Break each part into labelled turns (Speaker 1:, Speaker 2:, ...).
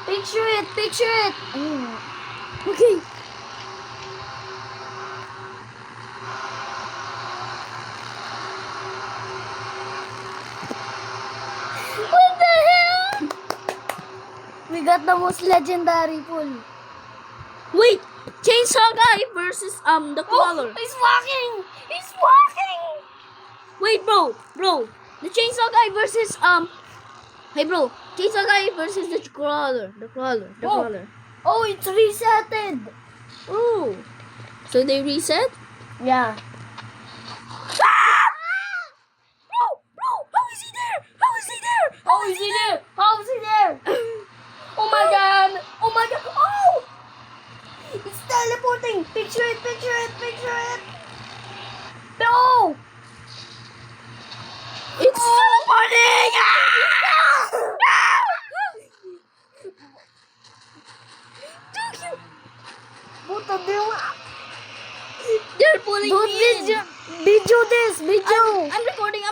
Speaker 1: Picture it, picture it. Okay. What the hell? We got the most legendary pool.
Speaker 2: Wait, Chainsaw Guy versus the Crawler.
Speaker 1: He's walking. He's walking.
Speaker 2: Wait, bro, the Chainsaw Guy versus hey, bro, Chainsaw Guy versus the Crawler, the Crawler.
Speaker 1: Oh, it's resetted.
Speaker 2: Oh, so they reset?
Speaker 1: Yeah.
Speaker 2: Bro, how is he there? How is he there?
Speaker 1: How is he there? How is he there? Oh my god. Oh my god. Oh! It's teleporting. Picture it, picture it, picture it. No!
Speaker 2: It's teleporting!
Speaker 1: Puta Deus.
Speaker 2: They're pulling
Speaker 1: Dude,
Speaker 2: me in.
Speaker 1: video this, video.
Speaker 2: I'm recording.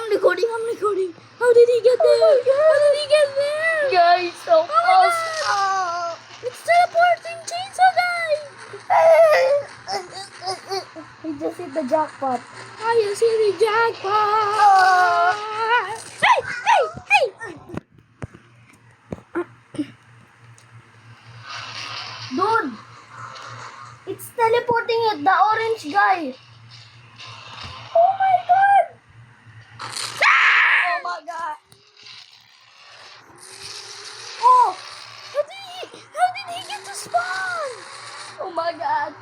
Speaker 2: How did he get there? How did he get there?
Speaker 1: Guys, so
Speaker 2: Oh my God. It's teleporting Chainsaw Guy.
Speaker 1: He just hit the jackpot.
Speaker 2: I you see the jackpot. Hey!
Speaker 1: Dude, it's teleporting it, the orange guy. Oh my god. Oh my god. Oh,
Speaker 2: How did he get to spawn?
Speaker 1: oh my god.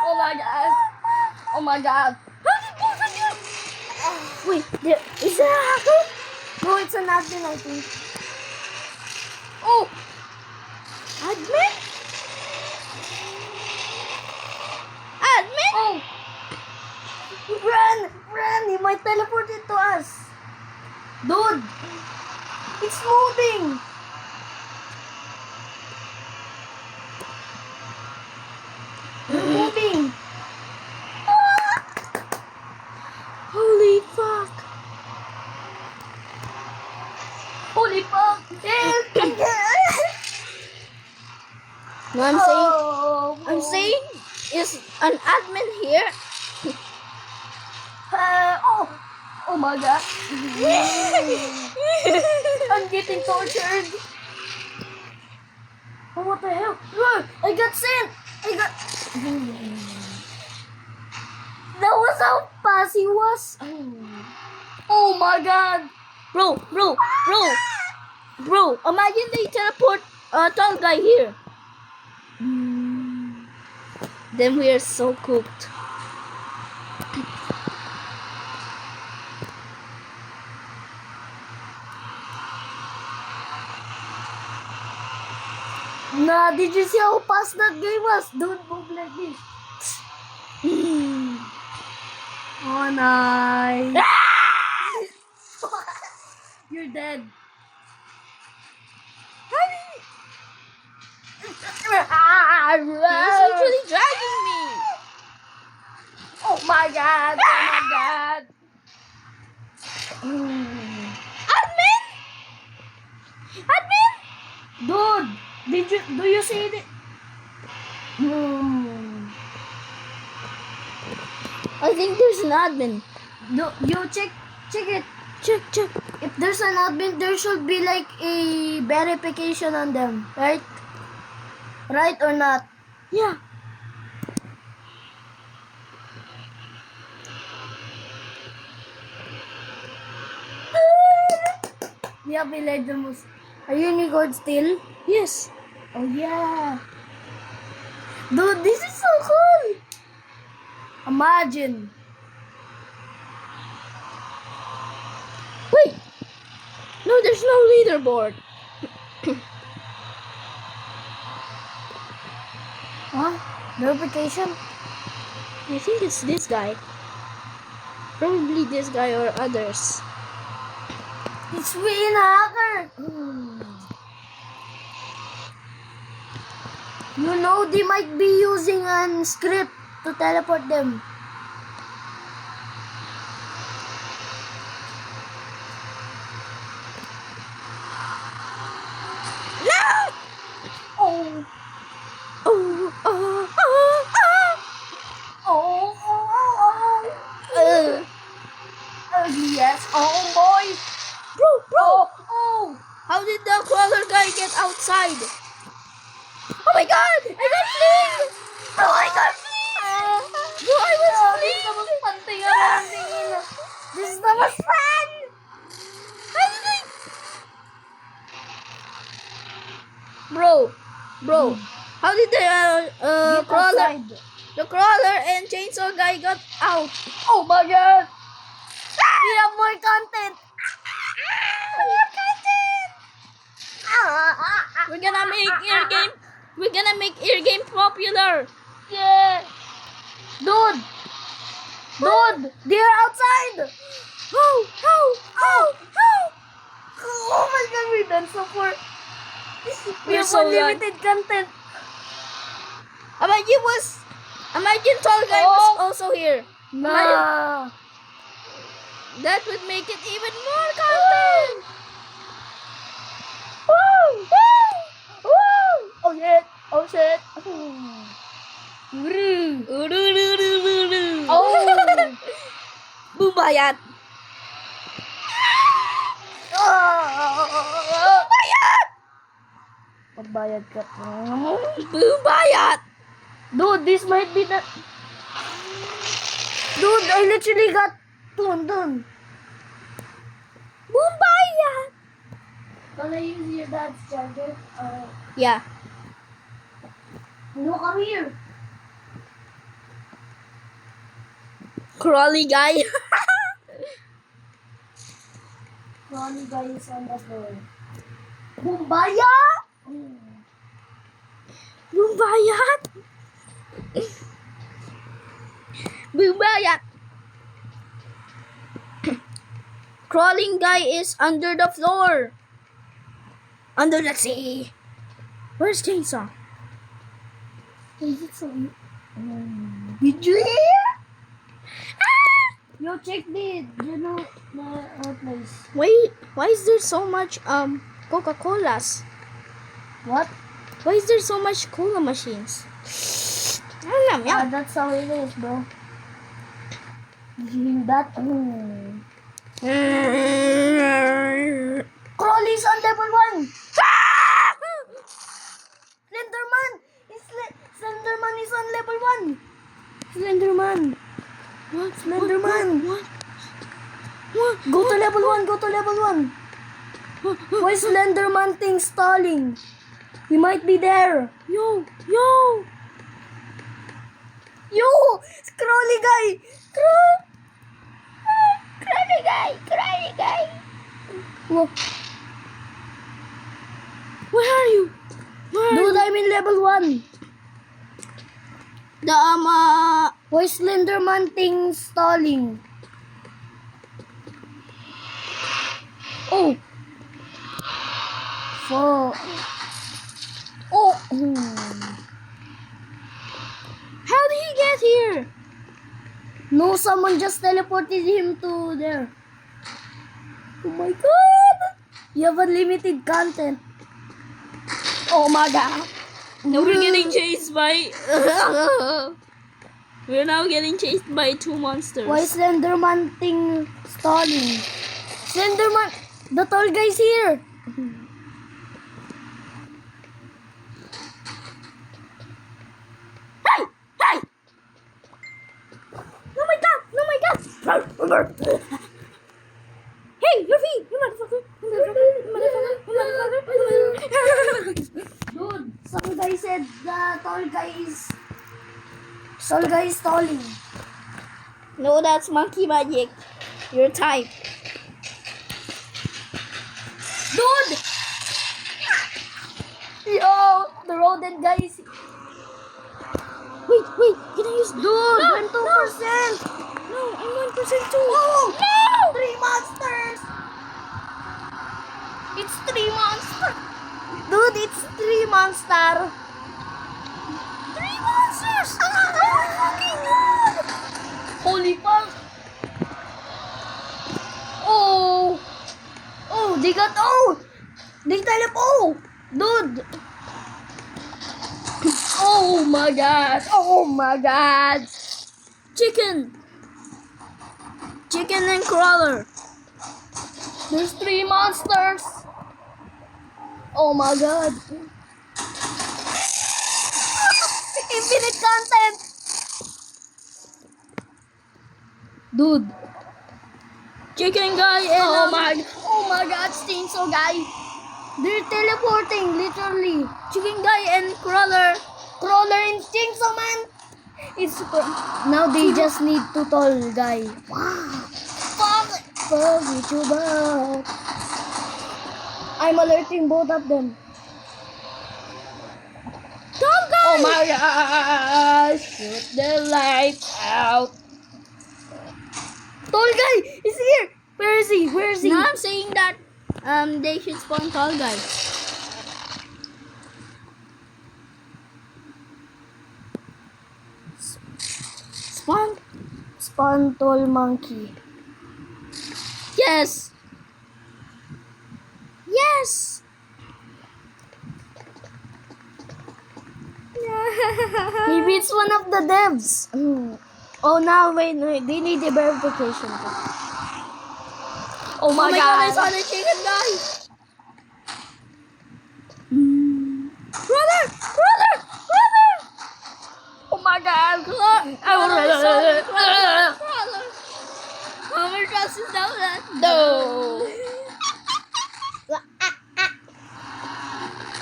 Speaker 1: Oh my god. Oh my god.
Speaker 2: How did both of you?
Speaker 1: Wait, is there a hacker? No, it's an admin, I think. Oh,
Speaker 2: Admin? Admin?
Speaker 1: oh. Run, he might teleport it to us. Dude, it's moving. Moving.
Speaker 2: Holy fuck!
Speaker 1: Holy fuck.
Speaker 2: No, I'm saying is an admin here.
Speaker 1: Oh my god. I'm getting tortured. Oh, what the hell? Look, I got sent. That was how fast he was. Oh my god.
Speaker 2: Bro, imagine they teleport tall guy here. Then we are so cooked.
Speaker 1: Nah, did you see how fast that guy was? Don't move like this. Oh, nice. You're dead.
Speaker 2: He's literally dragging me.
Speaker 1: Oh my god. Oh my god.
Speaker 2: Admin?
Speaker 1: Dude, do you see it?
Speaker 2: I think there's an admin.
Speaker 1: No, you check it.
Speaker 2: Check.
Speaker 1: If there's an admin, there should be like a verification on them, right? Right or not?
Speaker 2: Yeah.
Speaker 1: We have a legend. Are you in God still?
Speaker 2: Yes.
Speaker 1: Oh yeah. Dude, this is so cool. Imagine.
Speaker 2: Wait. No, there's no leaderboard.
Speaker 1: Huh? Verification?
Speaker 2: I think it's this guy. Probably this guy or others.
Speaker 1: It's being a hacker. You know they might be using a script to teleport them.
Speaker 2: No!
Speaker 1: Oh
Speaker 2: outside. Oh my god! I got fling! Bro, I got fling! Bro, I was
Speaker 1: This is the
Speaker 2: fling!
Speaker 1: most fun thing I've ever seen. This is the most fun.
Speaker 2: How did I... Bro, how did
Speaker 1: Get
Speaker 2: crawler,
Speaker 1: outside.
Speaker 2: the crawler and chainsaw guy got out?
Speaker 1: Oh my god. We have more content. More content.
Speaker 2: We're gonna make ear game. We're gonna make ear game popular.
Speaker 1: Yeah. Dude, they're outside.
Speaker 2: Oh!
Speaker 1: Oh my god, we're done so far. We
Speaker 2: We're
Speaker 1: have
Speaker 2: so
Speaker 1: unlimited content.
Speaker 2: Imagine tall guy was also here.
Speaker 1: Nah.
Speaker 2: That would make it even more content.
Speaker 1: Woo! Oh shit. Oh shit. Oh.
Speaker 2: Bubayat.
Speaker 1: Pagbayad ka.
Speaker 2: Bubayat.
Speaker 1: Dude, this might be the... Dude, I literally got... Dun.
Speaker 2: Bubayat.
Speaker 1: Can I use your dad's charger?
Speaker 2: Yeah.
Speaker 1: No, come here.
Speaker 2: Crawly guy.
Speaker 1: Ronnie guys on the floor. Bumbaya!
Speaker 2: Bubayat. Bubayat. Crawling guy is under the floor. Under the sea. Where's chainsaw?
Speaker 1: Is it so... Did you hear? Yo, check the place.
Speaker 2: Why is there so much Coca-Colas?
Speaker 1: What?
Speaker 2: Why is there so much cola machines? Yeah.
Speaker 1: That's how it is, bro. Did you hear that? Crawly's on level 1. Slenderman! Slenderman is on level 1. Slenderman.
Speaker 2: What?
Speaker 1: Slenderman.
Speaker 2: What?
Speaker 1: Go to level 1. Go to level 1. Why is Slenderman thing stalling? He might be there.
Speaker 2: Yo!
Speaker 1: Yo! Crawly guy! Crawly guy! Whoa.
Speaker 2: Where are you?
Speaker 1: Dude, I'm in level 1.
Speaker 2: The
Speaker 1: Why is Slenderman thing stalling? Oh! Fuck. Oh!
Speaker 2: How did he get here?
Speaker 1: No, someone just teleported him to there. Oh my god! You have unlimited content. Oh my god!
Speaker 2: Now we're getting chased by... We're now getting chased by 2 monsters.
Speaker 1: Why is Slenderman thing stalling? Slenderman! The tall guy's here!
Speaker 2: Hey! Oh my god! Hey, Luffy! You motherfucker!
Speaker 1: Dude, some guy said the tall guy is stalling.
Speaker 2: No, that's monkey magic. Your type.
Speaker 1: Dude! Yo, the rodent guy is...
Speaker 2: Wait, can I use...
Speaker 1: Dude,
Speaker 2: No,
Speaker 1: I'm 2%!
Speaker 2: No, I'm 1% too.
Speaker 1: Oh!
Speaker 2: No!
Speaker 1: 3 monsters! It's 3 monsters! Dude, it's 3 monsters! 3 monsters! Oh my fucking god! Holy fuck! Oh! Oh, they got... Oh! They teleport! Dude! Oh my god! Oh my god!
Speaker 2: Chicken and crawler.
Speaker 1: There's 3 monsters! Oh my god. Infinite content. Dude.
Speaker 2: Chicken guy and
Speaker 1: Oh my god, Chainsaw guy. They're teleporting, literally.
Speaker 2: chicken guy and crawler.
Speaker 1: Crawler and Chainsaw man. It's super. Now they just need to tall guy. Wow. Fuck YouTuber. I'm alerting both of them.
Speaker 2: Tall guy.
Speaker 1: Oh my gosh. Shoot the lights out. Tall guy is here. Where is he? Where is he?
Speaker 2: Now I'm saying that they should spawn tall guy.
Speaker 1: Spawn tall monkey.
Speaker 2: Yes. Yes.
Speaker 1: Maybe it's one of the devs. Oh, now wait. They need a verification. Oh my
Speaker 2: I
Speaker 1: god.
Speaker 2: saw the chicken guy. Crawler.
Speaker 1: Oh my god.
Speaker 2: Crawler. Homer drops his down that.
Speaker 1: No.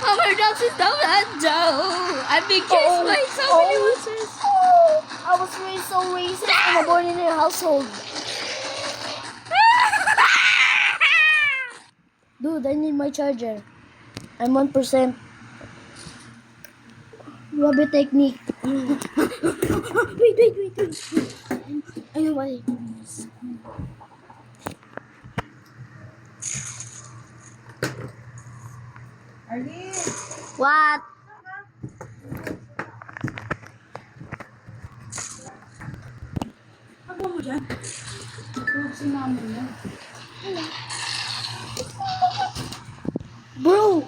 Speaker 2: Homer drops his down that. I've been kissed by so many monsters.
Speaker 1: I was raised so racist. I'm born in a household. Dude, I need my charger. I'm 1%. Rubber technique. Wait. I know why.
Speaker 2: What?
Speaker 1: Bro,